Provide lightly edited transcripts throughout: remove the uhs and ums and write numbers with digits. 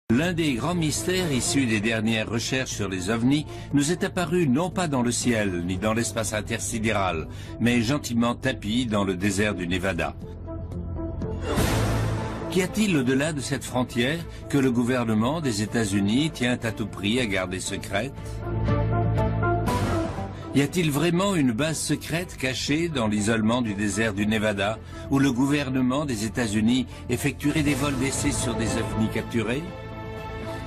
L'un des grands mystères issus des dernières recherches sur les ovnis nous est apparu non pas dans le ciel ni dans l'espace intersidéral, mais gentiment tapi dans le désert du Nevada. Qu'y a-t-il au-delà de cette frontière que le gouvernement des États-Unis tient à tout prix à garder secrète? Y a-t-il vraiment une base secrète cachée dans l'isolement du désert du Nevada où le gouvernement des États-Unis effectuerait des vols d'essai sur des ovnis capturés?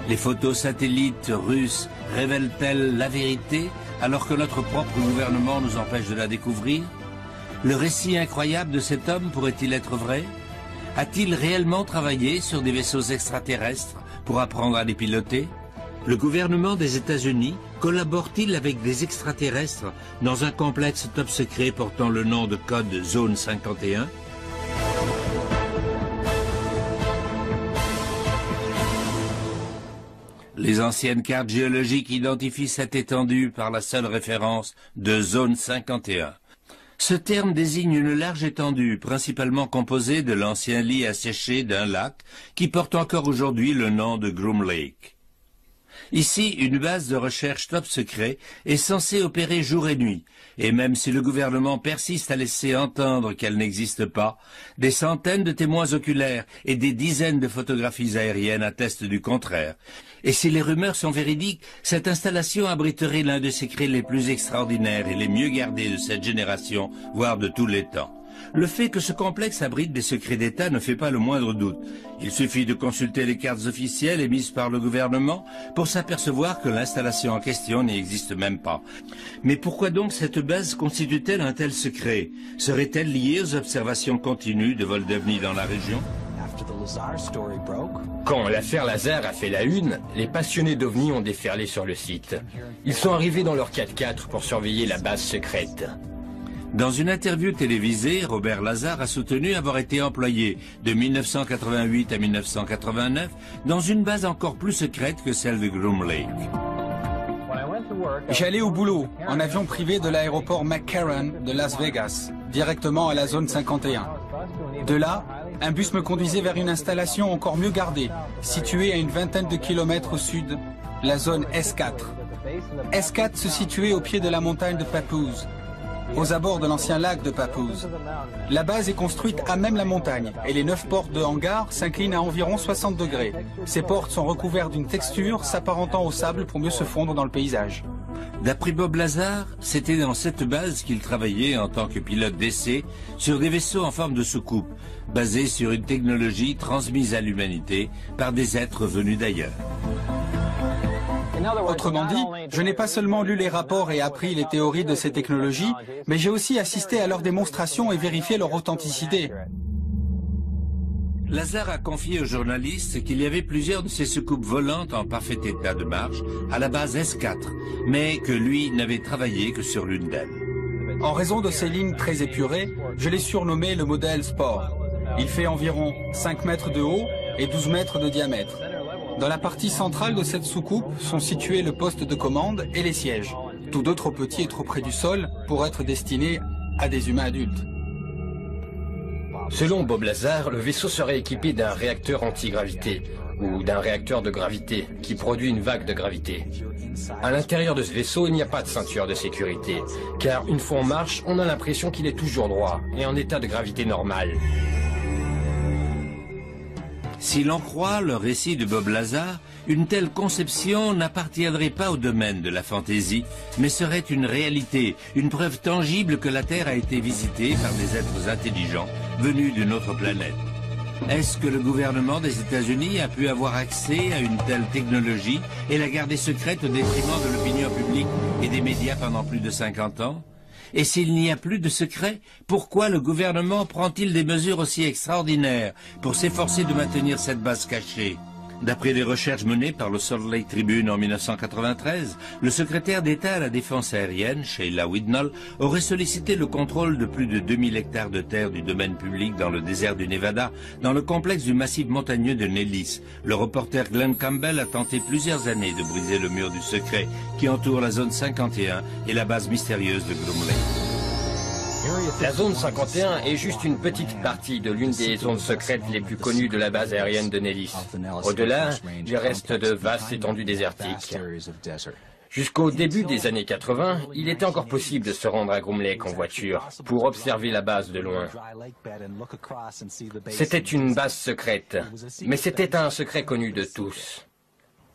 Les photos satellites russes révèlent-elles la vérité alors que notre propre gouvernement nous empêche de la découvrir? Le récit incroyable de cet homme pourrait-il être vrai? A-t-il réellement travaillé sur des vaisseaux extraterrestres pour apprendre à les piloter? Le gouvernement des États-Unis collabore-t-il avec des extraterrestres dans un complexe top secret portant le nom de code Zone 51? Les anciennes cartes géologiques identifient cette étendue par la seule référence de Zone 51. Ce terme désigne une large étendue, principalement composée de l'ancien lit asséché d'un lac qui porte encore aujourd'hui le nom de Groom Lake. Ici, une base de recherche top secret est censée opérer jour et nuit, et même si le gouvernement persiste à laisser entendre qu'elle n'existe pas, des centaines de témoins oculaires et des dizaines de photographies aériennes attestent du contraire. Et si les rumeurs sont véridiques, cette installation abriterait l'un des secrets les plus extraordinaires et les mieux gardés de cette génération, voire de tous les temps. Le fait que ce complexe abrite des secrets d'État ne fait pas le moindre doute. Il suffit de consulter les cartes officielles émises par le gouvernement pour s'apercevoir que l'installation en question n'y existe même pas. Mais pourquoi donc cette base constitue-t-elle un tel secret? Serait-elle liée aux observations continues de vols d'ovnis dans la région? Quand l'affaire Lazare a fait la une, les passionnés d'ovnis ont déferlé sur le site. Ils sont arrivés dans leur 4x4 pour surveiller la base secrète. Dans une interview télévisée, Robert Lazar a soutenu avoir été employé de 1988 à 1989 dans une base encore plus secrète que celle de Groom Lake. J'allais au boulot en avion privé de l'aéroport McCarran de Las Vegas, directement à la zone 51. De là, un bus me conduisait vers une installation encore mieux gardée, située à une vingtaine de kilomètres au sud, la zone S4. S4 se situait au pied de la montagne de Papoose, aux abords de l'ancien lac de Papoose. La base est construite à même la montagne et les 9 portes de hangar s'inclinent à environ 60 degrés. Ces portes sont recouvertes d'une texture s'apparentant au sable pour mieux se fondre dans le paysage. D'après Bob Lazar, c'était dans cette base qu'il travaillait en tant que pilote d'essai sur des vaisseaux en forme de soucoupe, basés sur une technologie transmise à l'humanité par des êtres venus d'ailleurs. Autrement dit, je n'ai pas seulement lu les rapports et appris les théories de ces technologies, mais j'ai aussi assisté à leur démonstration et vérifié leur authenticité. Lazar a confié aux journalistes qu'il y avait plusieurs de ces soucoupes volantes en parfait état de marche à la base S4, mais que lui n'avait travaillé que sur l'une d'elles. En raison de ces lignes très épurées, je l'ai surnommé le modèle Sport. Il fait environ 5 mètres de haut et 12 mètres de diamètre. Dans la partie centrale de cette soucoupe sont situés le poste de commande et les sièges, tous deux trop petits et trop près du sol pour être destinés à des humains adultes. Selon Bob Lazar, le vaisseau serait équipé d'un réacteur antigravité, ou d'un réacteur de gravité, qui produit une vague de gravité. À l'intérieur de ce vaisseau, il n'y a pas de ceinture de sécurité, car une fois en marche, on a l'impression qu'il est toujours droit, et en état de gravité normale. Si l'on croit le récit de Bob Lazar, une telle conception n'appartiendrait pas au domaine de la fantaisie, mais serait une réalité, une preuve tangible que la Terre a été visitée par des êtres intelligents venus d'une autre planète. Est-ce que le gouvernement des États-Unis a pu avoir accès à une telle technologie et la garder secrète au détriment de l'opinion publique et des médias pendant plus de 50 ans ? Et s'il n'y a plus de secret, pourquoi le gouvernement prend-il des mesures aussi extraordinaires pour s'efforcer de maintenir cette base cachée? D'après les recherches menées par le Salt Lake Tribune en 1993, le secrétaire d'État à la défense aérienne, Sheila Widnall, aurait sollicité le contrôle de plus de 2000 hectares de terre du domaine public dans le désert du Nevada, dans le complexe du massif montagneux de Nellis. Le reporter Glenn Campbell a tenté plusieurs années de briser le mur du secret qui entoure la zone 51 et la base mystérieuse de Groom Lake. La zone 51 est juste une petite partie de l'une des zones secrètes les plus connues de la base aérienne de Nellis. Au-delà, il reste de vastes étendues désertiques. Jusqu'au début des années 80, il était encore possible de se rendre à Groom Lake en voiture pour observer la base de loin. C'était une base secrète, mais c'était un secret connu de tous.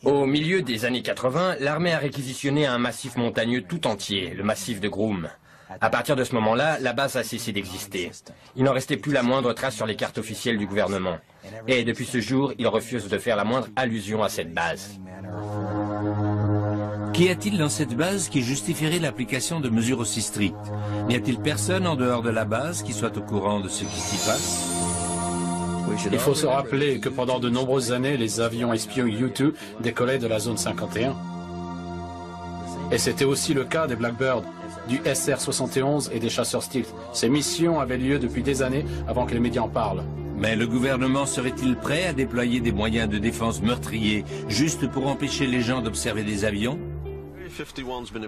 Au milieu des années 80, l'armée a réquisitionné un massif montagneux tout entier, le massif de Groom. À partir de ce moment-là, la base a cessé d'exister. Il n'en restait plus la moindre trace sur les cartes officielles du gouvernement. Et depuis ce jour, il refuse de faire la moindre allusion à cette base. Qu'y a-t-il dans cette base qui justifierait l'application de mesures aussi strictes? N'y a-t-il personne en dehors de la base qui soit au courant de ce qui s'y passe? Il faut se rappeler que pendant de nombreuses années, les avions espions U-2 décollaient de la zone 51. Et c'était aussi le cas des Blackbird, du SR-71 et des chasseurs Stealth. Ces missions avaient lieu depuis des années avant que les médias en parlent. Mais le gouvernement serait-il prêt à déployer des moyens de défense meurtriers juste pour empêcher les gens d'observer des avions?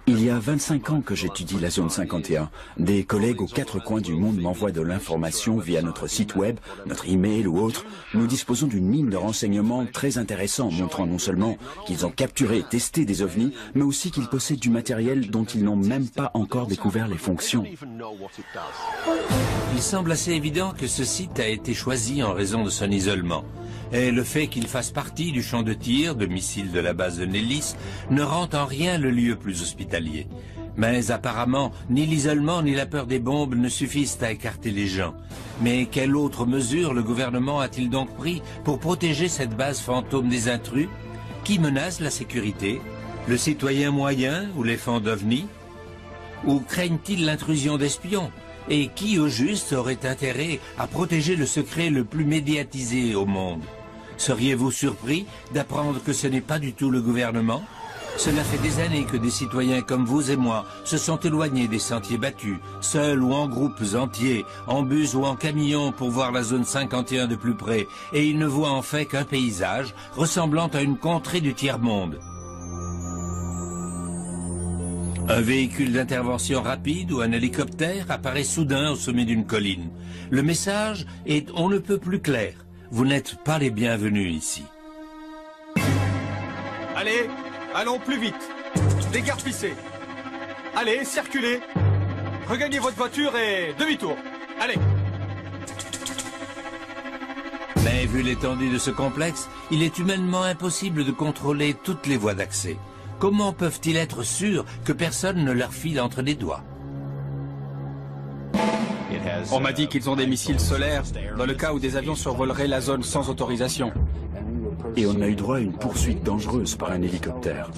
Il y a 25 ans que j'étudie la zone 51. Des collègues aux quatre coins du monde m'envoient de l'information via notre site web, notre email ou autre. Nous disposons d'une mine de renseignements très intéressants, montrant non seulement qu'ils ont capturé et testé des ovnis, mais aussi qu'ils possèdent du matériel dont ils n'ont même pas encore découvert les fonctions. Il semble assez évident que ce site a été choisi en raison de son isolement. Et le fait qu'il fasse partie du champ de tir de missiles de la base de Nellis ne rend en rien le lieu plus hospitalier. Mais apparemment, ni l'isolement ni la peur des bombes ne suffisent à écarter les gens. Mais quelle autre mesure le gouvernement a-t-il donc pris pour protéger cette base fantôme des intrus? Qui menace la sécurité? Le citoyen moyen ou les fans d'OVNI? Ou craignent-ils l'intrusion d'espions? Et qui, au juste, aurait intérêt à protéger le secret le plus médiatisé au monde? Seriez-vous surpris d'apprendre que ce n'est pas du tout le gouvernement? Cela fait des années que des citoyens comme vous et moi se sont éloignés des sentiers battus, seuls ou en groupes entiers, en bus ou en camion pour voir la zone 51 de plus près, et ils ne voient en fait qu'un paysage ressemblant à une contrée du tiers-monde. Un véhicule d'intervention rapide ou un hélicoptère apparaît soudain au sommet d'une colline. Le message est on ne peut plus clair. Vous n'êtes pas les bienvenus ici. Allez, allons plus vite. Déguerpissez. Allez, circulez. Regagnez votre voiture et demi-tour. Allez. Mais vu l'étendue de ce complexe, il est humainement impossible de contrôler toutes les voies d'accès. Comment peuvent-ils être sûrs que personne ne leur file entre les doigts? On m'a dit qu'ils ont des missiles solaires dans le cas où des avions survoleraient la zone sans autorisation. Et on a eu droit à une poursuite dangereuse par un hélicoptère.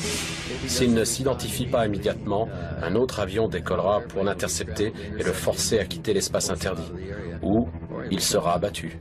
S'il ne s'identifie pas immédiatement, un autre avion décollera pour l'intercepter et le forcer à quitter l'espace interdit. Ou il sera abattu.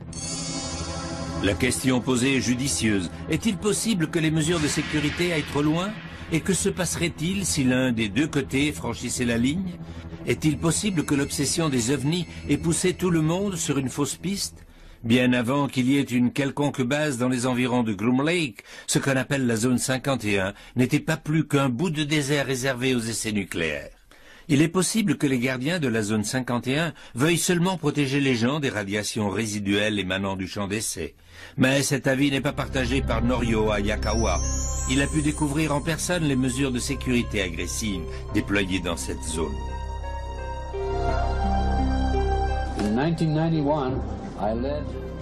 La question posée est judicieuse. Est-il possible que les mesures de sécurité aillent trop loin? Et que se passerait-il si l'un des deux côtés franchissait la ligne? Est-il possible que l'obsession des ovnis ait poussé tout le monde sur une fausse piste? Bien avant qu'il y ait une quelconque base dans les environs de Groom Lake, ce qu'on appelle la zone 51 n'était pas plus qu'un bout de désert réservé aux essais nucléaires. Il est possible que les gardiens de la zone 51 veuillent seulement protéger les gens des radiations résiduelles émanant du champ d'essai. Mais cet avis n'est pas partagé par Norio Hayakawa. Il a pu découvrir en personne les mesures de sécurité agressives déployées dans cette zone.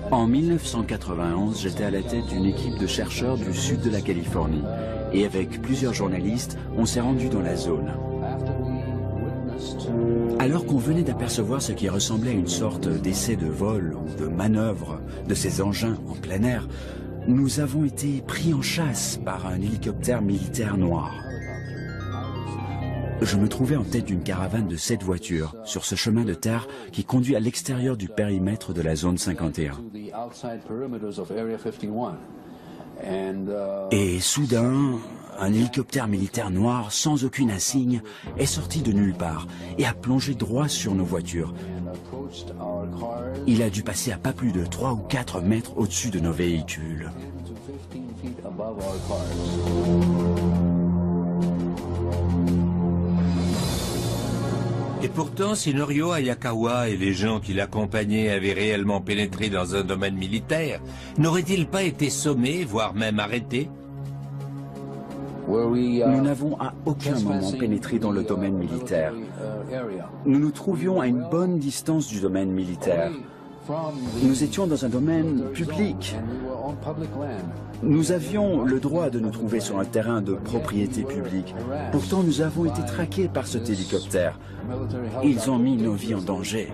En 1991, j'étais à la tête d'une équipe de chercheurs du sud de la Californie. Et avec plusieurs journalistes, on s'est rendu dans la zone. Alors qu'on venait d'apercevoir ce qui ressemblait à une sorte d'essai de vol ou de manœuvre de ces engins en plein air, nous avons été pris en chasse par un hélicoptère militaire noir. Je me trouvais en tête d'une caravane de 7 voitures sur ce chemin de terre qui conduit à l'extérieur du périmètre de la zone 51. Et soudain, un hélicoptère militaire noir sans aucun insigne est sorti de nulle part et a plongé droit sur nos voitures. Il a dû passer à pas plus de 3 ou 4 mètres au-dessus de nos véhicules. Et pourtant, si Norio Hayakawa et les gens qui l'accompagnaient avaient réellement pénétré dans un domaine militaire, n'auraient-ils pas été sommés, voire même arrêtés? Nous n'avons à aucun moment pénétré dans le domaine militaire. Nous nous trouvions à une bonne distance du domaine militaire. Nous étions dans un domaine public. Nous avions le droit de nous trouver sur un terrain de propriété publique. Pourtant, nous avons été traqués par cet hélicoptère. Ils ont mis nos vies en danger.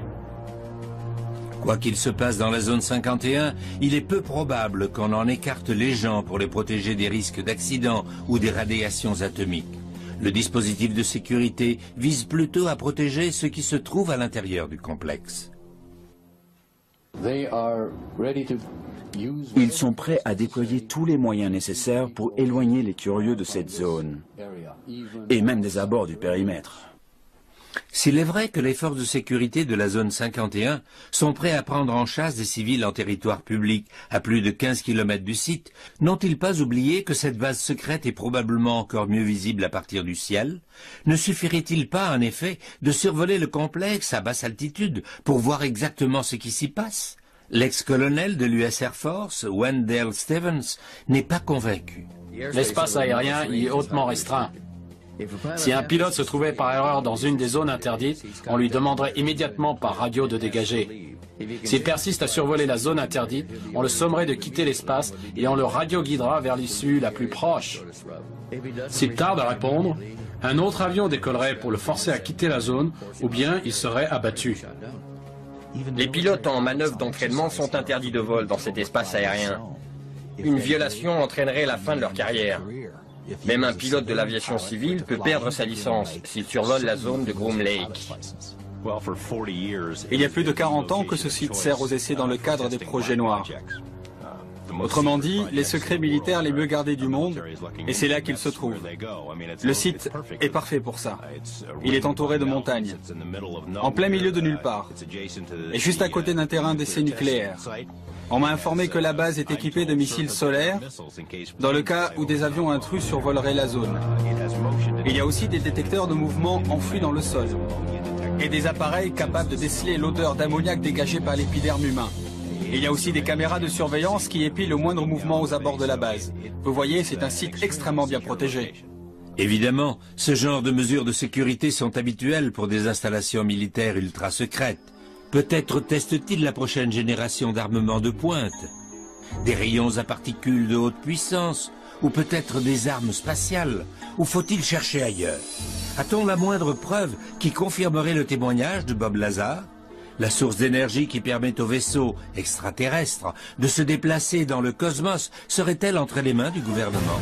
Quoi qu'il se passe dans la zone 51, il est peu probable qu'on en écarte les gens pour les protéger des risques d'accidents ou des radiations atomiques. Le dispositif de sécurité vise plutôt à protéger ceux qui se trouvent à l'intérieur du complexe. Ils sont prêts à déployer tous les moyens nécessaires pour éloigner les curieux de cette zone, et même des abords du périmètre. S'il est vrai que les forces de sécurité de la zone 51 sont prêts à prendre en chasse des civils en territoire public à plus de 15 km du site, n'ont-ils pas oublié que cette base secrète est probablement encore mieux visible à partir du ciel? Ne suffirait-il pas, en effet, de survoler le complexe à basse altitude pour voir exactement ce qui s'y passe? L'ex-colonel de l'US Air Force, Wendell Stevens, n'est pas convaincu. L'espace aérien y est hautement restreint. Si un pilote se trouvait par erreur dans une des zones interdites, on lui demanderait immédiatement par radio de dégager. S'il persiste à survoler la zone interdite, on le sommerait de quitter l'espace et on le radioguidera vers l'issue la plus proche. S'il tarde à répondre, un autre avion décollerait pour le forcer à quitter la zone ou bien il serait abattu. Les pilotes en manœuvre d'entraînement sont interdits de vol dans cet espace aérien. Une violation entraînerait la fin de leur carrière. Même un pilote de l'aviation civile peut perdre sa licence s'il survole la zone de Groom Lake. Il y a plus de 40 ans que ce site sert aux essais dans le cadre des projets noirs. Autrement dit, les secrets militaires les mieux gardés du monde, et c'est là qu'ils se trouvent. Le site est parfait pour ça. Il est entouré de montagnes, en plein milieu de nulle part, et juste à côté d'un terrain d'essai nucléaire. On m'a informé que la base est équipée de missiles solaires, dans le cas où des avions intrus survoleraient la zone. Il y a aussi des détecteurs de mouvement enfouis dans le sol, et des appareils capables de déceler l'odeur d'ammoniac dégagée par l'épiderme humain. Il y a aussi des caméras de surveillance qui épient le moindre mouvement aux abords de la base. Vous voyez, c'est un site extrêmement bien protégé. Évidemment, ce genre de mesures de sécurité sont habituelles pour des installations militaires ultra secrètes. Peut-être testent-ils la prochaine génération d'armements de pointe, des rayons à particules de haute puissance, ou peut-être des armes spatiales, ou faut-il chercher ailleurs? A-t-on la moindre preuve qui confirmerait le témoignage de Bob Lazar? La source d'énergie qui permet aux vaisseaux extraterrestres de se déplacer dans le cosmos serait-elle entre les mains du gouvernement?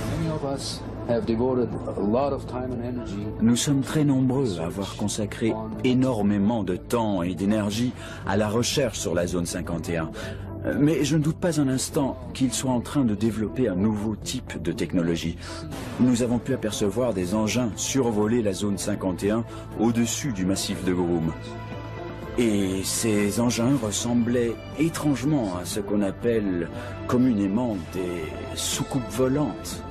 Nous sommes très nombreux à avoir consacré énormément de temps et d'énergie à la recherche sur la zone 51. Mais je ne doute pas un instant qu'ils soient en train de développer un nouveau type de technologie. Nous avons pu apercevoir des engins survoler la zone 51 au-dessus du massif de Groom. Et ces engins ressemblaient étrangement à ce qu'on appelle communément des soucoupes volantes.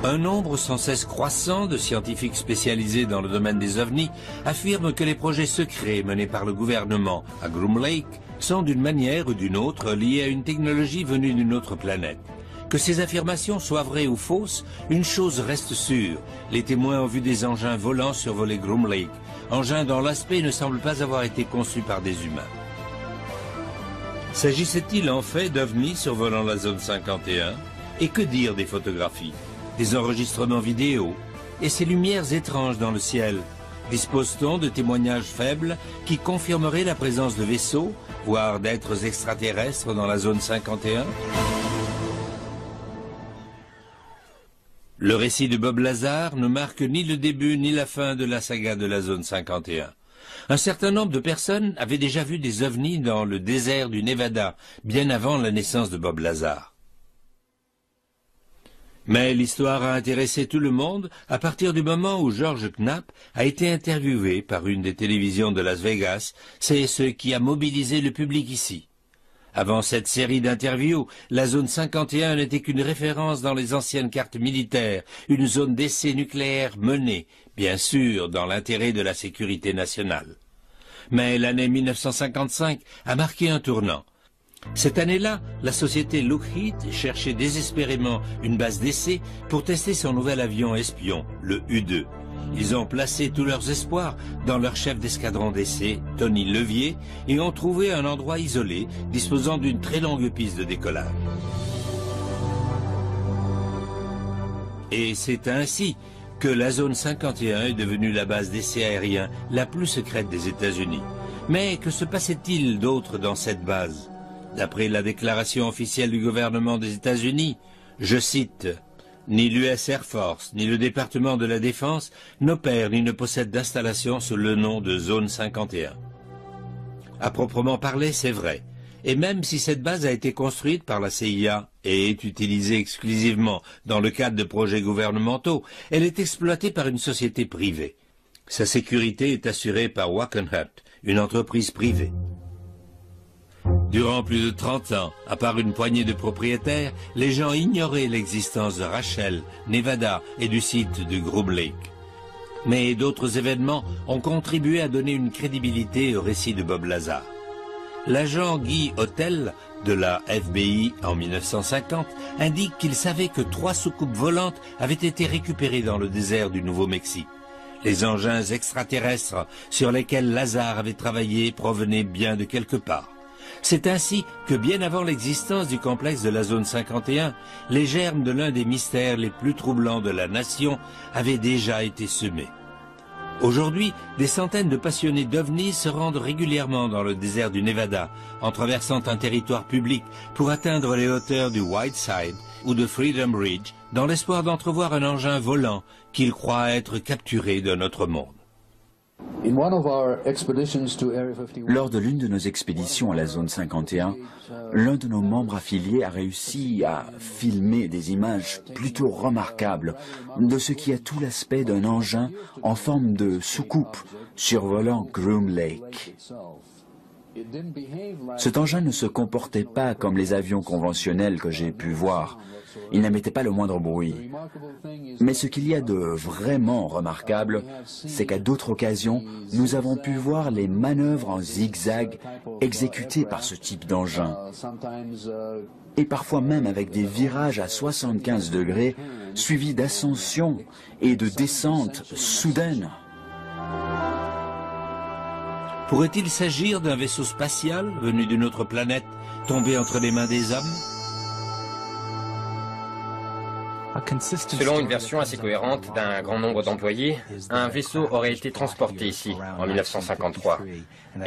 Un nombre sans cesse croissant de scientifiques spécialisés dans le domaine des ovnis affirment que les projets secrets menés par le gouvernement à Groom Lake sont d'une manière ou d'une autre liés à une technologie venue d'une autre planète. Que ces affirmations soient vraies ou fausses, une chose reste sûre. Les témoins ont vu des engins volants survoler Groom Lake, engins dont l'aspect ne semble pas avoir été conçu par des humains. S'agissait-il en fait d'ovnis survolant la zone 51? Et que dire des photographies, des enregistrements vidéo et ces lumières étranges dans le ciel? Dispose-t-on de témoignages faibles qui confirmeraient la présence de vaisseaux, voire d'êtres extraterrestres dans la zone 51? Le récit de Bob Lazar ne marque ni le début ni la fin de la saga de la zone 51. Un certain nombre de personnes avaient déjà vu des ovnis dans le désert du Nevada, bien avant la naissance de Bob Lazar. Mais l'histoire a intéressé tout le monde à partir du moment où George Knapp a été interviewé par une des télévisions de Las Vegas. C'est ce qui a mobilisé le public ici. Avant cette série d'interviews, la zone 51 n'était qu'une référence dans les anciennes cartes militaires, une zone d'essai nucléaire menée, bien sûr, dans l'intérêt de la sécurité nationale. Mais l'année 1955 a marqué un tournant. Cette année-là, la société Lockheed cherchait désespérément une base d'essai pour tester son nouvel avion espion, le U-2. Ils ont placé tous leurs espoirs dans leur chef d'escadron d'essai, Tony Levier, et ont trouvé un endroit isolé disposant d'une très longue piste de décollage. Et c'est ainsi que la zone 51 est devenue la base d'essai aérien la plus secrète des États-Unis. Mais que se passait-il d'autre dans cette base ? D'après la déclaration officielle du gouvernement des États-Unis, je cite, « Ni l'US Air Force, ni le département de la Défense n'opèrent ni ne possèdent d'installation sous le nom de Zone 51. » À proprement parler, c'est vrai. Et même si cette base a été construite par la CIA et est utilisée exclusivement dans le cadre de projets gouvernementaux, elle est exploitée par une société privée. Sa sécurité est assurée par Wackenhut, une entreprise privée. Durant plus de 30 ans, à part une poignée de propriétaires, les gens ignoraient l'existence de Rachel, Nevada et du site de Groom Lake. Mais d'autres événements ont contribué à donner une crédibilité au récit de Bob Lazar. L'agent Guy Hotel de la FBI en 1950 indique qu'il savait que 3 soucoupes volantes avaient été récupérées dans le désert du Nouveau-Mexique. Les engins extraterrestres sur lesquels Lazar avait travaillé provenaient bien de quelque part. C'est ainsi que bien avant l'existence du complexe de la zone 51, les germes de l'un des mystères les plus troublants de la nation avaient déjà été semés. Aujourd'hui, des centaines de passionnés d'ovnis se rendent régulièrement dans le désert du Nevada, en traversant un territoire public pour atteindre les hauteurs du Whiteside ou de Freedom Ridge, dans l'espoir d'entrevoir un engin volant qu'ils croient être capturé d'un autre monde. Lors de l'une de nos expéditions à la zone 51, l'un de nos membres affiliés a réussi à filmer des images plutôt remarquables de ce qui a tout l'aspect d'un engin en forme de soucoupe survolant Groom Lake. Cet engin ne se comportait pas comme les avions conventionnels que j'ai pu voir. Il n'émettait pas le moindre bruit. Mais ce qu'il y a de vraiment remarquable, c'est qu'à d'autres occasions, nous avons pu voir les manœuvres en zigzag exécutées par ce type d'engin. Et parfois même avec des virages à 75 degrés, suivis d'ascensions et de descentes soudaines. Pourrait-il s'agir d'un vaisseau spatial venu d'une autre planète, tombé entre les mains des hommes ? Selon une version assez cohérente d'un grand nombre d'employés, un vaisseau aurait été transporté ici en 1953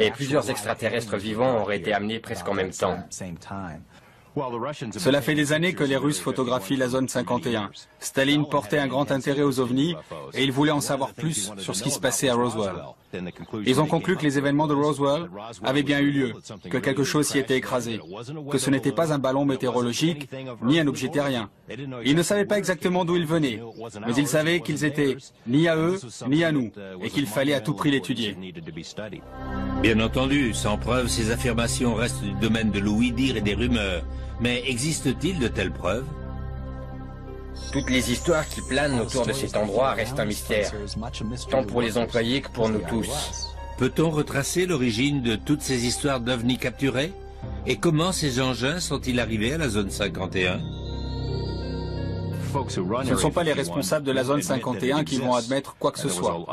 et plusieurs extraterrestres vivants auraient été amenés presque en même temps. Cela fait des années que les Russes photographient la zone 51. Staline portait un grand intérêt aux ovnis et il voulait en savoir plus sur ce qui se passait à Roswell. Ils ont conclu que les événements de Roswell avaient bien eu lieu, que quelque chose s'y était écrasé, que ce n'était pas un ballon météorologique ni un objet terrien. Ils ne savaient pas exactement d'où ils venaient, mais ils savaient qu'ils étaient ni à eux ni à nous et qu'il fallait à tout prix l'étudier. Bien entendu, sans preuve, ces affirmations restent du domaine de l'ouï-dire et des rumeurs. Mais existe-t-il de telles preuves? Toutes les histoires qui planent autour de cet endroit restent un mystère, tant pour les employés que pour nous tous. Peut-on retracer l'origine de toutes ces histoires d'ovnis capturés? Et comment ces engins sont-ils arrivés à la zone 51? Ce ne sont pas les responsables de la zone 51 qui vont admettre quoi que ce soit.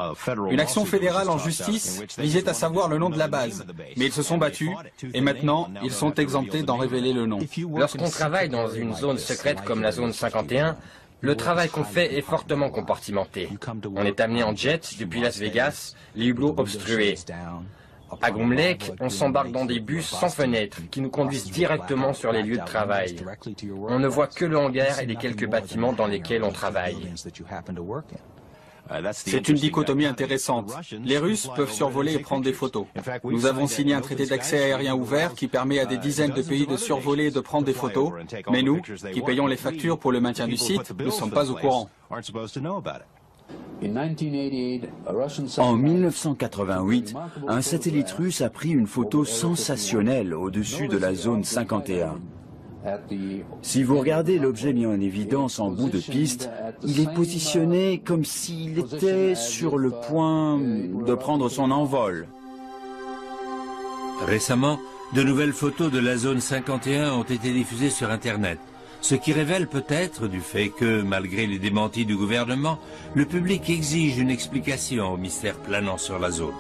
Une action fédérale en justice visait à savoir le nom de la base, mais ils se sont battus et maintenant ils sont exemptés d'en révéler le nom. Lorsqu'on travaille dans une zone secrète comme la zone 51, le travail qu'on fait est fortement compartimenté. On est amené en jet depuis Las Vegas, les hublots obstrués. À Groom Lake, on s'embarque dans des bus sans fenêtres qui nous conduisent directement sur les lieux de travail. On ne voit que le hangar et les quelques bâtiments dans lesquels on travaille. C'est une dichotomie intéressante. Les Russes peuvent survoler et prendre des photos. Nous avons signé un traité d'accès aérien ouvert qui permet à des dizaines de pays de survoler et de prendre des photos, mais nous, qui payons les factures pour le maintien du site, ne sommes pas au courant. En 1988, un satellite russe a pris une photo sensationnelle au-dessus de la zone 51. Si vous regardez l'objet mis en évidence en bout de piste, il est positionné comme s'il était sur le point de prendre son envol. Récemment, de nouvelles photos de la zone 51 ont été diffusées sur Internet, ce qui révèle peut-être du fait que, malgré les démentis du gouvernement, le public exige une explication au mystère planant sur la zone.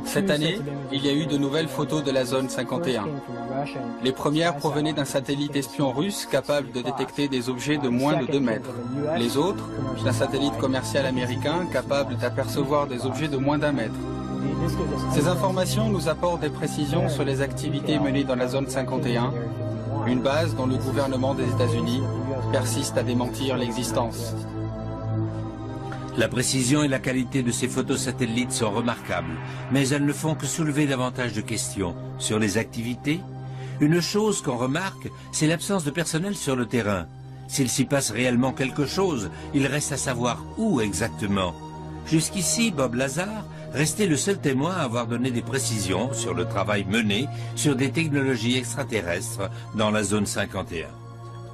Cette année, il y a eu de nouvelles photos de la zone 51. Les premières provenaient d'un satellite espion russe capable de détecter des objets de moins de 2 mètres. Les autres, d'un satellite commercial américain capable d'apercevoir des objets de moins d'1 mètre. Ces informations nous apportent des précisions sur les activités menées dans la zone 51, une base dont le gouvernement des États-Unis persiste à démentir l'existence. La précision et la qualité de ces photos satellites sont remarquables, mais elles ne font que soulever davantage de questions sur les activités. Une chose qu'on remarque, c'est l'absence de personnel sur le terrain. S'il s'y passe réellement quelque chose, il reste à savoir où exactement. Jusqu'ici, Bob Lazar restait le seul témoin à avoir donné des précisions sur le travail mené sur des technologies extraterrestres dans la zone 51.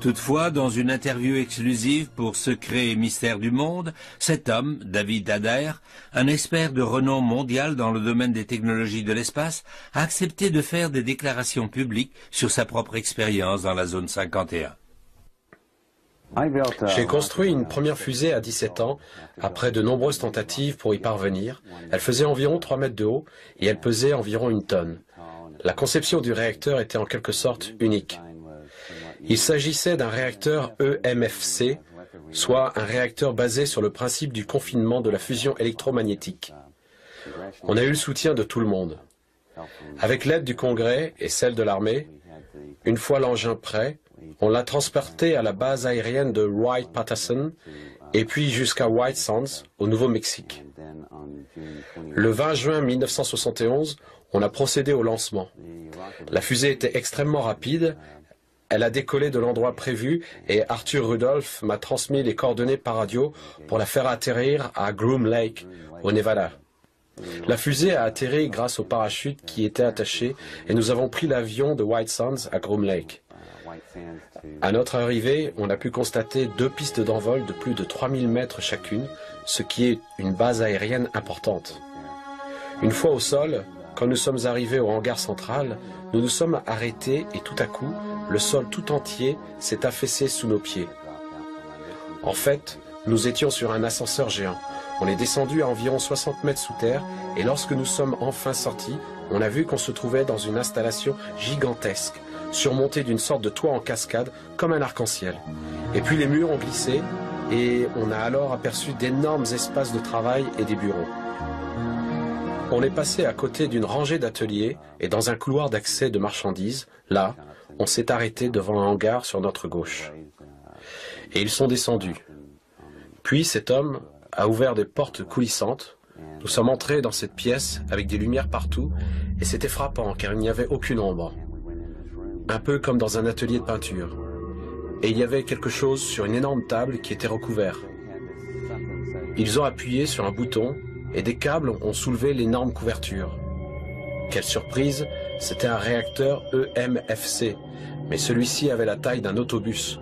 Toutefois, dans une interview exclusive pour Secrets et Mystères du Monde, cet homme, David Adair, un expert de renom mondial dans le domaine des technologies de l'espace, a accepté de faire des déclarations publiques sur sa propre expérience dans la zone 51. J'ai construit une première fusée à 17 ans, après de nombreuses tentatives pour y parvenir. Elle faisait environ 3 mètres de haut et elle pesait environ 1 tonne. La conception du réacteur était en quelque sorte unique. Il s'agissait d'un réacteur EMFC, soit un réacteur basé sur le principe du confinement de la fusion électromagnétique. On a eu le soutien de tout le monde. Avec l'aide du Congrès et celle de l'armée, une fois l'engin prêt, on l'a transporté à la base aérienne de Wright-Patterson et puis jusqu'à White Sands, au Nouveau-Mexique. Le 20 juin 1971, on a procédé au lancement. La fusée était extrêmement rapide. Elle a décollé de l'endroit prévu et Arthur Rudolph m'a transmis les coordonnées par radio pour la faire atterrir à Groom Lake, au Nevada. La fusée a atterri grâce au parachute qui était attaché et nous avons pris l'avion de White Sands à Groom Lake. À notre arrivée, on a pu constater 2 pistes d'envol de plus de 3000 mètres chacune, ce qui est une base aérienne importante. Une fois au sol, quand nous sommes arrivés au hangar central, nous nous sommes arrêtés et tout à coup, le sol tout entier s'est affaissé sous nos pieds. En fait, nous étions sur un ascenseur géant. On est descendu à environ 60 mètres sous terre et lorsque nous sommes enfin sortis, on a vu qu'on se trouvait dans une installation gigantesque, surmontée d'une sorte de toit en cascade comme un arc-en-ciel. Et puis les murs ont glissé et on a alors aperçu d'énormes espaces de travail et des bureaux. On est passé à côté d'une rangée d'ateliers et dans un couloir d'accès de marchandises, là, on s'est arrêté devant un hangar sur notre gauche. Et ils sont descendus. Puis cet homme a ouvert des portes coulissantes. Nous sommes entrés dans cette pièce avec des lumières partout et c'était frappant car il n'y avait aucune ombre. Un peu comme dans un atelier de peinture. Et il y avait quelque chose sur une énorme table qui était recouvert. Ils ont appuyé sur un bouton et des câbles ont soulevé l'énorme couverture. Quelle surprise, c'était un réacteur EMFC, mais celui-ci avait la taille d'un autobus.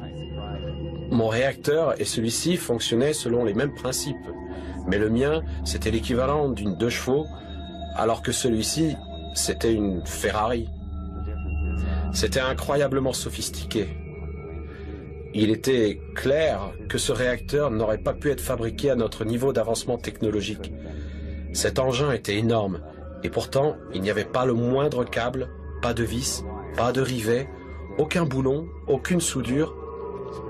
Mon réacteur et celui-ci fonctionnaient selon les mêmes principes, mais le mien, c'était l'équivalent d'une 2 chevaux, alors que celui-ci, c'était une Ferrari. C'était incroyablement sophistiqué. Il était clair que ce réacteur n'aurait pas pu être fabriqué à notre niveau d'avancement technologique. Cet engin était énorme, et pourtant, il n'y avait pas le moindre câble, pas de vis, pas de rivet, aucun boulon, aucune soudure,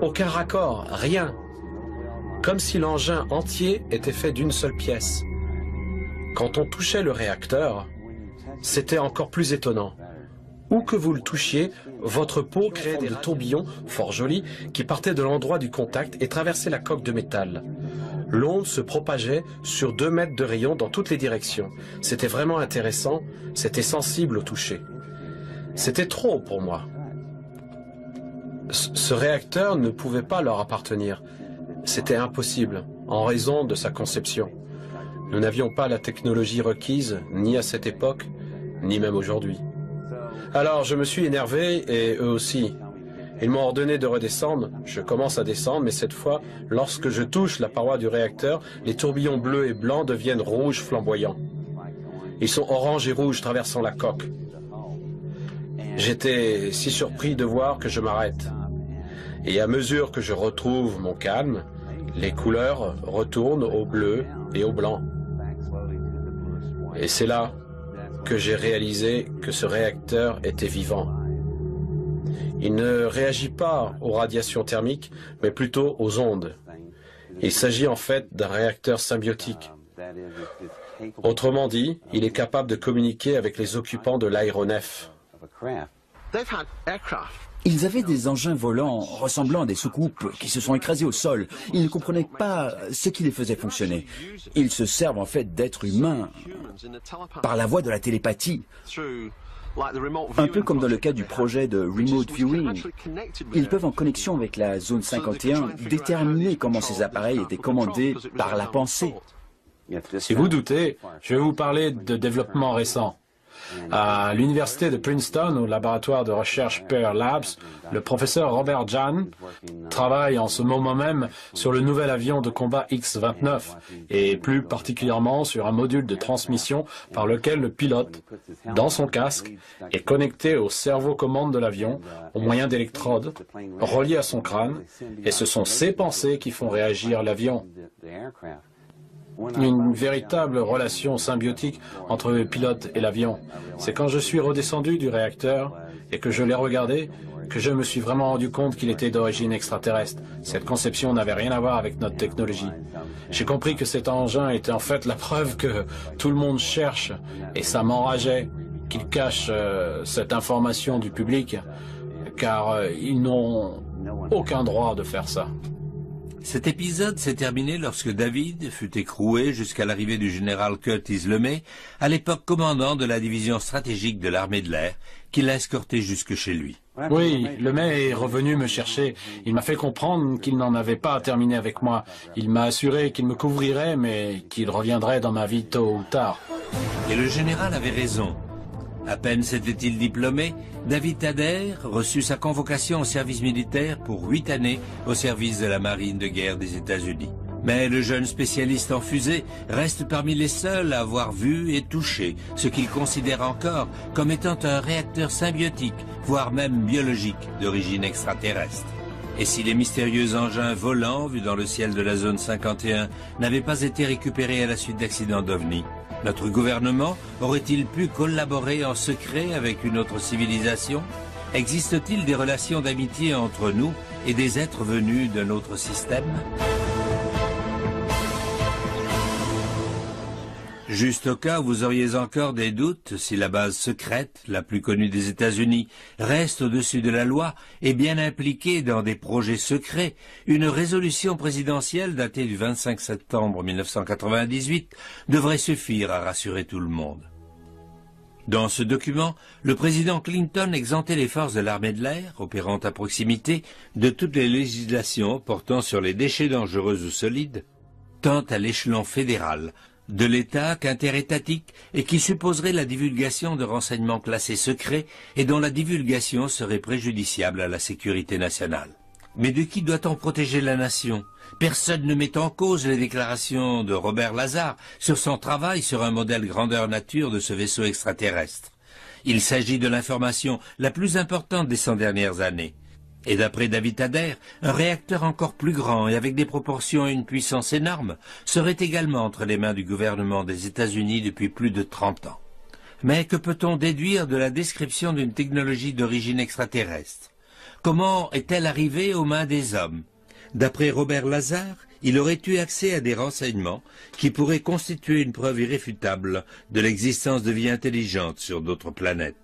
aucun raccord, rien. Comme si l'engin entier était fait d'une seule pièce. Quand on touchait le réacteur, c'était encore plus étonnant. Où que vous le touchiez, votre peau créait des tourbillons, fort jolis, qui partaient de l'endroit du contact et traversaient la coque de métal. L'onde se propageait sur 2 mètres de rayon dans toutes les directions. C'était vraiment intéressant, c'était sensible au toucher. C'était trop pour moi. Ce réacteur ne pouvait pas leur appartenir. C'était impossible, en raison de sa conception. Nous n'avions pas la technologie requise, ni à cette époque, ni même aujourd'hui. Alors je me suis énervé, et eux aussi. Ils m'ont ordonné de redescendre. Je commence à descendre, mais cette fois, lorsque je touche la paroi du réacteur, les tourbillons bleus et blancs deviennent rouges flamboyants. Ils sont orange et rouge traversant la coque. J'étais si surpris de voir que je m'arrête. Et à mesure que je retrouve mon calme, les couleurs retournent au bleu et au blanc. Et c'est là que j'ai réalisé que ce réacteur était vivant. Il ne réagit pas aux radiations thermiques, mais plutôt aux ondes. Il s'agit en fait d'un réacteur symbiotique. Autrement dit, il est capable de communiquer avec les occupants de l'aéronef. Ils avaient des engins volants ressemblant à des soucoupes qui se sont écrasés au sol. Ils ne comprenaient pas ce qui les faisait fonctionner. Ils se servent en fait d'êtres humains par la voie de la télépathie. Un peu comme dans le cas du projet de Remote Viewing. Ils peuvent, en connexion avec la zone 51, déterminer comment ces appareils étaient commandés par la pensée. Si vous doutez, je vais vous parler de développement récent. À l'université de Princeton, au laboratoire de recherche Pear Labs, le professeur Robert Jahn travaille en ce moment même sur le nouvel avion de combat X-29 et plus particulièrement sur un module de transmission par lequel le pilote, dans son casque, est connecté au cerveau-commande de l'avion au moyen d'électrodes reliées à son crâne, et ce sont ses pensées qui font réagir l'avion. Une véritable relation symbiotique entre le pilote et l'avion. C'est quand je suis redescendu du réacteur et que je l'ai regardé que je me suis vraiment rendu compte qu'il était d'origine extraterrestre. Cette conception n'avait rien à voir avec notre technologie. J'ai compris que cet engin était en fait la preuve que tout le monde cherche, et ça m'enrageait qu'il cache cette information du public, car ils n'ont aucun droit de faire ça. Cet épisode s'est terminé lorsque David fut écroué jusqu'à l'arrivée du général Curtis LeMay, à l'époque commandant de la division stratégique de l'armée de l'air, qui l'a escorté jusque chez lui. Oui, LeMay est revenu me chercher. Il m'a fait comprendre qu'il n'en avait pas terminé avec moi. Il m'a assuré qu'il me couvrirait, mais qu'il reviendrait dans ma vie tôt ou tard. Et le général avait raison. À peine s'était-il diplômé, David Adair reçut sa convocation au service militaire pour 8 années au service de la marine de guerre des États-Unis. Mais le jeune spécialiste en fusée reste parmi les seuls à avoir vu et touché ce qu'il considère encore comme étant un réacteur symbiotique, voire même biologique, d'origine extraterrestre. Et si les mystérieux engins volants vus dans le ciel de la zone 51 n'avaient pas été récupérés à la suite d'accidents d'OVNI, notre gouvernement aurait-il pu collaborer en secret avec une autre civilisation? Existe-t-il des relations d'amitié entre nous et des êtres venus d'un autre système? Juste au cas où vous auriez encore des doutes, si la base secrète, la plus connue des États-Unis, reste au-dessus de la loi et bien impliquée dans des projets secrets, une résolution présidentielle datée du 25 septembre 1998 devrait suffire à rassurer tout le monde. Dans ce document, le président Clinton exemptait les forces de l'armée de l'air, opérant à proximité, de toutes les législations portant sur les déchets dangereux ou solides, tant à l'échelon fédéral, de l'État qu'interétatique, et qui supposerait la divulgation de renseignements classés secrets et dont la divulgation serait préjudiciable à la sécurité nationale. Mais de qui doit-on protéger la nation? Personne ne met en cause les déclarations de Robert Lazar sur son travail sur un modèle grandeur nature de ce vaisseau extraterrestre. Il s'agit de l'information la plus importante des 100 dernières années. Et d'après David Adair, un réacteur encore plus grand et avec des proportions et une puissance énorme serait également entre les mains du gouvernement des États-Unis depuis plus de 30 ans. Mais que peut-on déduire de la description d'une technologie d'origine extraterrestre? Comment est-elle arrivée aux mains des hommes? D'après Robert Lazar, il aurait eu accès à des renseignements qui pourraient constituer une preuve irréfutable de l'existence de vie intelligente sur d'autres planètes.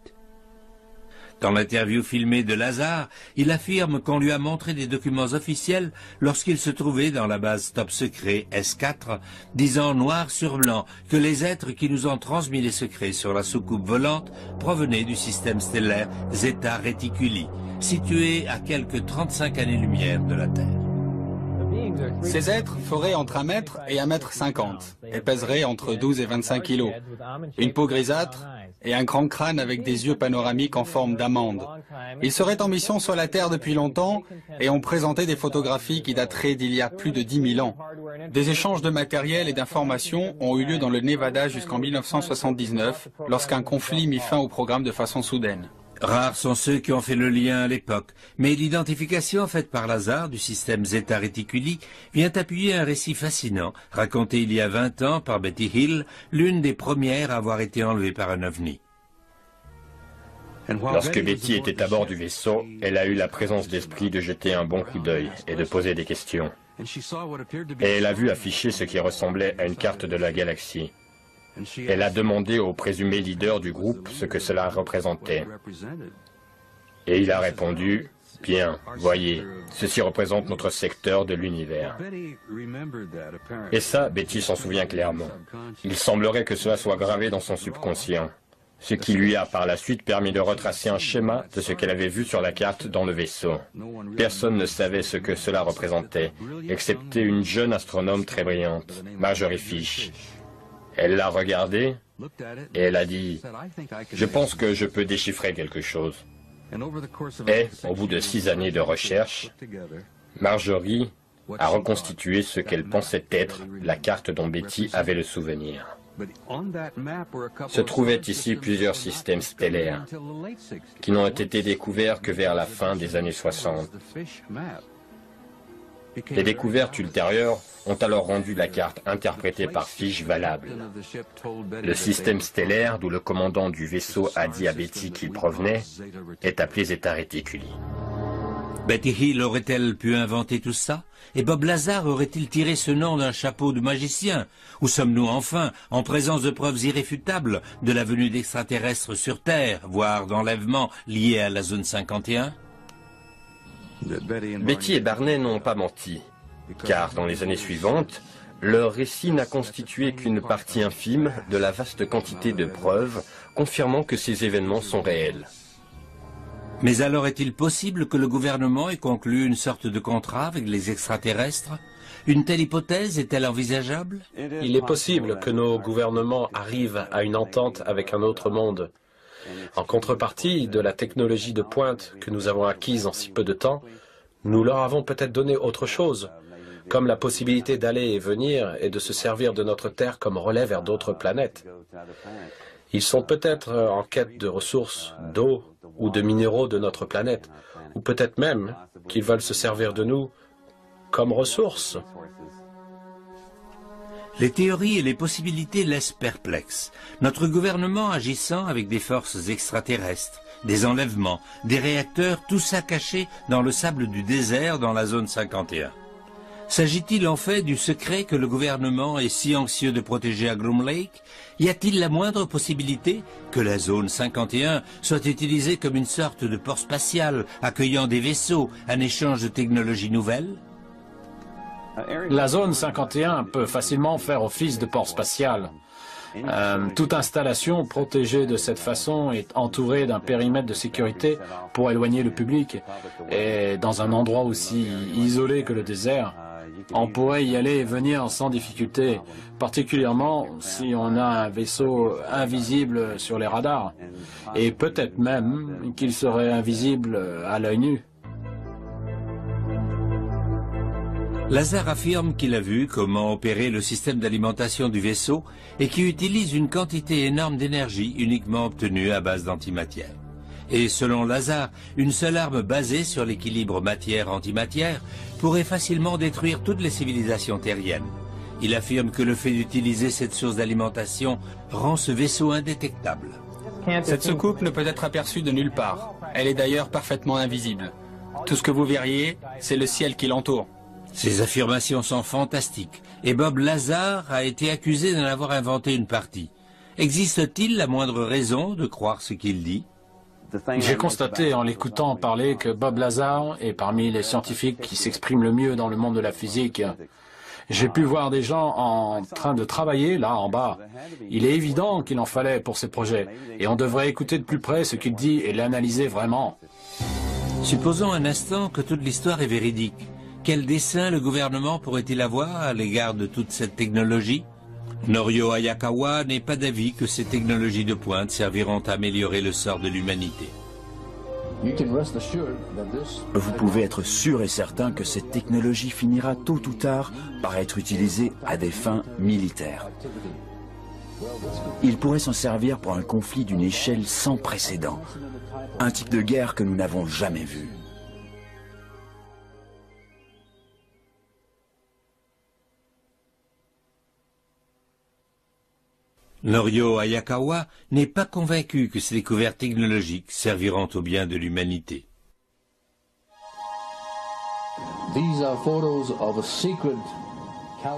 Dans l'interview filmée de Lazar, il affirme qu'on lui a montré des documents officiels lorsqu'il se trouvait dans la base top secret S4, disant noir sur blanc que les êtres qui nous ont transmis les secrets sur la soucoupe volante provenaient du système stellaire Zeta Reticuli, situé à quelques 35 années-lumière de la Terre. Ces êtres feraient entre 1 mètre et 1,50 m et pèseraient entre 12 et 25 kilos. Une peau grisâtre et un grand crâne avec des yeux panoramiques en forme d'amande. Ils seraient en mission sur la Terre depuis longtemps et ont présenté des photographies qui dateraient d'il y a plus de 10 000 ans. Des échanges de matériel et d'informations ont eu lieu dans le Nevada jusqu'en 1979, lorsqu'un conflit mit fin au programme de façon soudaine. Rares sont ceux qui ont fait le lien à l'époque, mais l'identification faite par Lazar du système Zeta Reticuli vient appuyer un récit fascinant, raconté il y a 20 ans par Betty Hill, l'une des premières à avoir été enlevée par un ovni. Lorsque Betty était à bord du vaisseau, elle a eu la présence d'esprit de jeter un bon coup d'œil et de poser des questions. Et elle a vu afficher ce qui ressemblait à une carte de la galaxie. Elle a demandé au présumé leader du groupe ce que cela représentait. Et il a répondu, « Bien, voyez, ceci représente notre secteur de l'univers. » Et ça, Betty s'en souvient clairement. Il semblerait que cela soit gravé dans son subconscient, ce qui lui a par la suite permis de retracer un schéma de ce qu'elle avait vu sur la carte dans le vaisseau. Personne ne savait ce que cela représentait, excepté une jeune astronome très brillante, Marjorie Fish. Elle l'a regardé et elle a dit « Je pense que je peux déchiffrer quelque chose. » Et, au bout de 6 années de recherche, Marjorie a reconstitué ce qu'elle pensait être la carte dont Betty avait le souvenir. Se trouvaient ici plusieurs systèmes stellaires qui n'ont été découverts que vers la fin des années 60. Les découvertes ultérieures ont alors rendu la carte interprétée par Fish valable. Le système stellaire d'où le commandant du vaisseau a dit à Betty qu'il provenait est appelé Zeta Reticuli. Betty Hill aurait-elle pu inventer tout ça? Et Bob Lazar aurait-il tiré ce nom d'un chapeau de magicien? Ou sommes-nous enfin en présence de preuves irréfutables de la venue d'extraterrestres sur Terre, voire d'enlèvements liés à la zone 51? Betty et Barney n'ont pas menti, car dans les années suivantes, leur récit n'a constitué qu'une partie infime de la vaste quantité de preuves confirmant que ces événements sont réels. Mais alors est-il possible que le gouvernement ait conclu une sorte de contrat avec les extraterrestres? Une telle hypothèse est-elle envisageable? Il est possible que nos gouvernements arrivent à une entente avec un autre monde. En contrepartie de la technologie de pointe que nous avons acquise en si peu de temps, nous leur avons peut-être donné autre chose, comme la possibilité d'aller et venir et de se servir de notre Terre comme relais vers d'autres planètes. Ils sont peut-être en quête de ressources, d'eau ou de minéraux de notre planète, ou peut-être même qu'ils veulent se servir de nous comme ressources. Les théories et les possibilités laissent perplexes. Notre gouvernement agissant avec des forces extraterrestres, des enlèvements, des réacteurs, tout ça caché dans le sable du désert dans la zone 51. S'agit-il en fait du secret que le gouvernement est si anxieux de protéger à Groom Lake? Y a-t-il la moindre possibilité que la zone 51 soit utilisée comme une sorte de port spatial accueillant des vaisseaux, un échange de technologies nouvelles? La zone 51 peut facilement faire office de port spatial. Toute installation protégée de cette façon est entourée d'un périmètre de sécurité pour éloigner le public. Et dans un endroit aussi isolé que le désert, on pourrait y aller et venir sans difficulté, particulièrement si on a un vaisseau invisible sur les radars. Et peut-être même qu'il serait invisible à l'œil nu. Lazar affirme qu'il a vu comment opérer le système d'alimentation du vaisseau et qui utilise une quantité énorme d'énergie uniquement obtenue à base d'antimatière. Et selon Lazar, une seule arme basée sur l'équilibre matière-antimatière pourrait facilement détruire toutes les civilisations terriennes. Il affirme que le fait d'utiliser cette source d'alimentation rend ce vaisseau indétectable. Cette soucoupe ne peut être aperçue de nulle part. Elle est d'ailleurs parfaitement invisible. Tout ce que vous verriez, c'est le ciel qui l'entoure. Ces affirmations sont fantastiques, et Bob Lazar a été accusé d'en avoir inventé une partie. Existe-t-il la moindre raison de croire ce qu'il dit? J'ai constaté en l'écoutant parler que Bob Lazar est parmi les scientifiques qui s'expriment le mieux dans le monde de la physique. J'ai pu voir des gens en train de travailler là en bas. Il est évident qu'il en fallait pour ces projets et on devrait écouter de plus près ce qu'il dit et l'analyser vraiment. Supposons un instant que toute l'histoire est véridique. Quel dessein le gouvernement pourrait-il avoir à l'égard de toute cette technologie? Norio Hayakawa n'est pas d'avis que ces technologies de pointe serviront à améliorer le sort de l'humanité. Vous pouvez être sûr et certain que cette technologie finira tôt ou tard par être utilisée à des fins militaires. Il pourrait s'en servir pour un conflit d'une échelle sans précédent. Un type de guerre que nous n'avons jamais vu. Norio Hayakawa n'est pas convaincu que ces découvertes technologiques serviront au bien de l'humanité.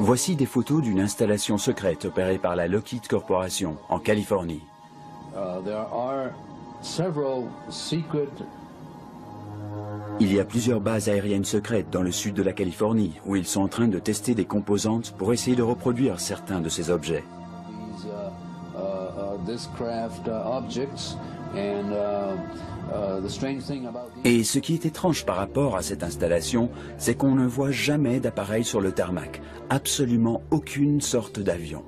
Voici des photos d'une installation secrète opérée par la Lockheed Corporation en Californie. Il y a plusieurs bases aériennes secrètes dans le sud de la Californie où ils sont en train de tester des composantes pour essayer de reproduire certains de ces objets. Et ce qui est étrange par rapport à cette installation, c'est qu'on ne voit jamais d'appareil sur le tarmac, absolument aucune sorte d'avion.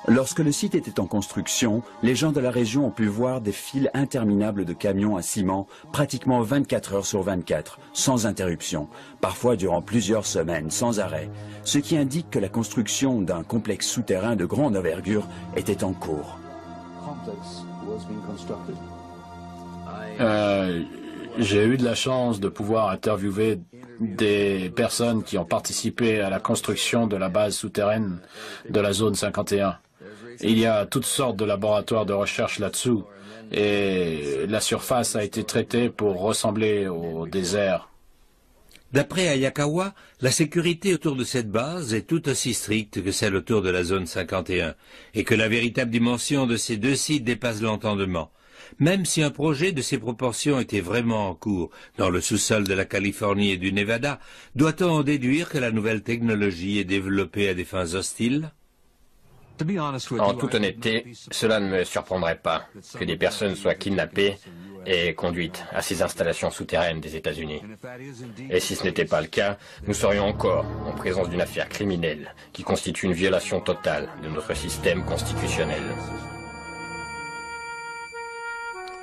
Lorsque le site était en construction, les gens de la région ont pu voir des files interminables de camions à ciment, pratiquement 24 heures sur 24, sans interruption, parfois durant plusieurs semaines, sans arrêt, ce qui indique que la construction d'un complexe souterrain de grande envergure était en cours. J'ai eu de la chance de pouvoir interviewer des personnes qui ont participé à la construction de la base souterraine de la zone 51. Il y a toutes sortes de laboratoires de recherche là-dessous et la surface a été traitée pour ressembler au désert. D'après Hayakawa, la sécurité autour de cette base est tout aussi stricte que celle autour de la zone 51 et que la véritable dimension de ces deux sites dépasse l'entendement. Même si un projet de ces proportions était vraiment en cours dans le sous-sol de la Californie et du Nevada, doit-on en déduire que la nouvelle technologie est développée à des fins hostiles? En toute honnêteté, cela ne me surprendrait pas que des personnes soient kidnappées et conduites à ces installations souterraines des États-Unis. Et si ce n'était pas le cas, nous serions encore en présence d'une affaire criminelle qui constitue une violation totale de notre système constitutionnel.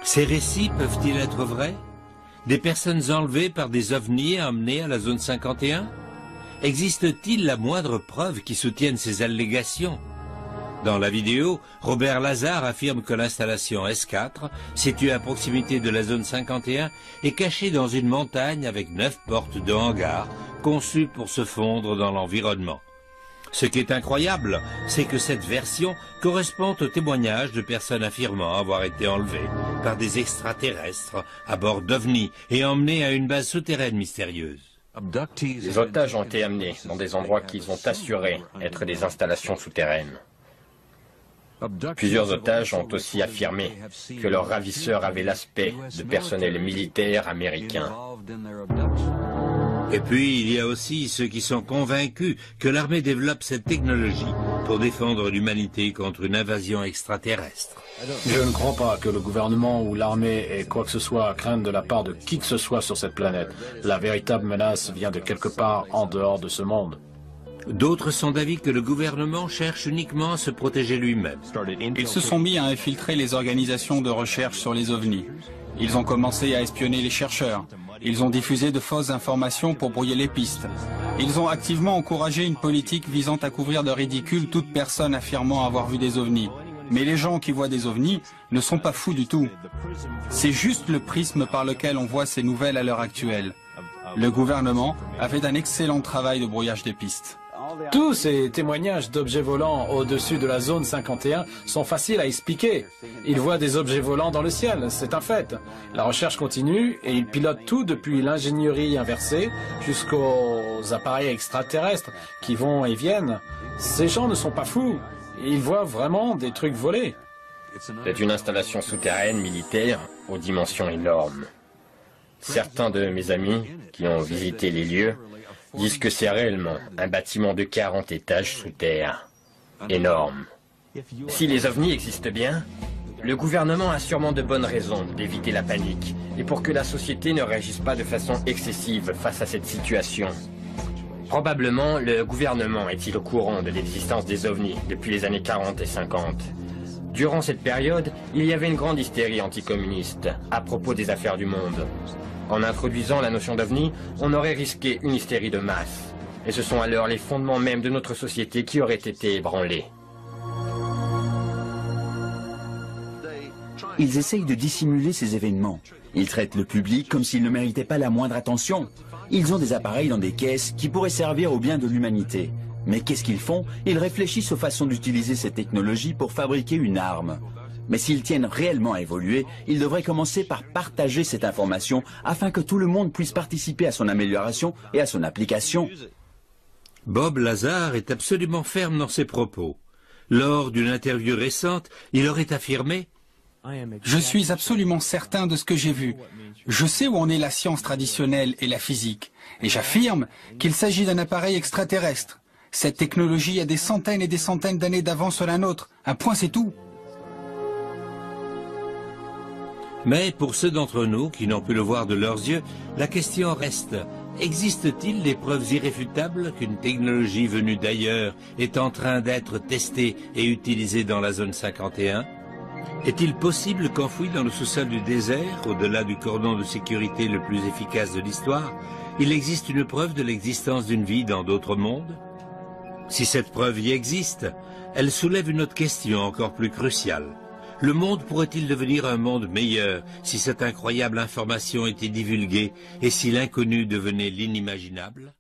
Ces récits peuvent-ils être vrais? Des personnes enlevées par des ovnis et emmenées à la zone 51? Existe-t-il la moindre preuve qui soutienne ces allégations? Dans la vidéo, Robert Lazar affirme que l'installation S4, située à proximité de la zone 51, est cachée dans une montagne avec 9 portes de hangars, conçues pour se fondre dans l'environnement. Ce qui est incroyable, c'est que cette version correspond au témoignage de personnes affirmant avoir été enlevées par des extraterrestres à bord d'ovnis et emmenées à une base souterraine mystérieuse. Les otages ont été amenés dans des endroits qu'ils ont assuré être des installations souterraines. Plusieurs otages ont aussi affirmé que leurs ravisseurs avaient l'aspect de personnel militaire américain. Et puis, il y a aussi ceux qui sont convaincus que l'armée développe cette technologie pour défendre l'humanité contre une invasion extraterrestre. Je ne crois pas que le gouvernement ou l'armée ait quoi que ce soit à craindre de la part de qui que ce soit sur cette planète. La véritable menace vient de quelque part en dehors de ce monde. D'autres sont d'avis que le gouvernement cherche uniquement à se protéger lui-même. Ils se sont mis à infiltrer les organisations de recherche sur les ovnis. Ils ont commencé à espionner les chercheurs. Ils ont diffusé de fausses informations pour brouiller les pistes. Ils ont activement encouragé une politique visant à couvrir de ridicule toute personne affirmant avoir vu des ovnis. Mais les gens qui voient des ovnis ne sont pas fous du tout. C'est juste le prisme par lequel on voit ces nouvelles à l'heure actuelle. Le gouvernement a fait un excellent travail de brouillage des pistes. Tous ces témoignages d'objets volants au-dessus de la zone 51 sont faciles à expliquer. Ils voient des objets volants dans le ciel, c'est un fait. La recherche continue et ils pilotent tout depuis l'ingénierie inversée jusqu'aux appareils extraterrestres qui vont et viennent. Ces gens ne sont pas fous. Ils voient vraiment des trucs volés. C'est une installation souterraine militaire aux dimensions énormes. Certains de mes amis qui ont visité les lieux disent que c'est réellement un bâtiment de 40 étages sous terre. Énorme. Si les ovnis existent bien, le gouvernement a sûrement de bonnes raisons d'éviter la panique et pour que la société ne réagisse pas de façon excessive face à cette situation. Probablement, le gouvernement est-il au courant de l'existence des ovnis depuis les années 40 et 50. Durant cette période, il y avait une grande hystérie anticommuniste à propos des affaires du monde. En introduisant la notion d'ovni, on aurait risqué une hystérie de masse. Et ce sont alors les fondements même de notre société qui auraient été ébranlés. Ils essayent de dissimuler ces événements. Ils traitent le public comme s'il ne méritait pas la moindre attention. Ils ont des appareils dans des caisses qui pourraient servir au bien de l'humanité. Mais qu'est-ce qu'ils font? Ils réfléchissent aux façons d'utiliser ces technologies pour fabriquer une arme. Mais s'ils tiennent réellement à évoluer, ils devraient commencer par partager cette information afin que tout le monde puisse participer à son amélioration et à son application. Bob Lazar est absolument ferme dans ses propos. Lors d'une interview récente, il aurait affirmé « Je suis absolument certain de ce que j'ai vu. Je sais où en est la science traditionnelle et la physique. Et j'affirme qu'il s'agit d'un appareil extraterrestre. Cette technologie a des centaines et des centaines d'années d'avance sur la nôtre. Un point, c'est tout. » Mais pour ceux d'entre nous qui n'ont pu le voir de leurs yeux, la question reste, existe-t-il des preuves irréfutables qu'une technologie venue d'ailleurs est en train d'être testée et utilisée dans la zone 51? Est-il possible qu'enfoui dans le sous-sol du désert, au-delà du cordon de sécurité le plus efficace de l'histoire, il existe une preuve de l'existence d'une vie dans d'autres mondes? Si cette preuve y existe, elle soulève une autre question encore plus cruciale. Le monde pourrait-il devenir un monde meilleur si cette incroyable information était divulguée et si l'inconnu devenait l'inimaginable ?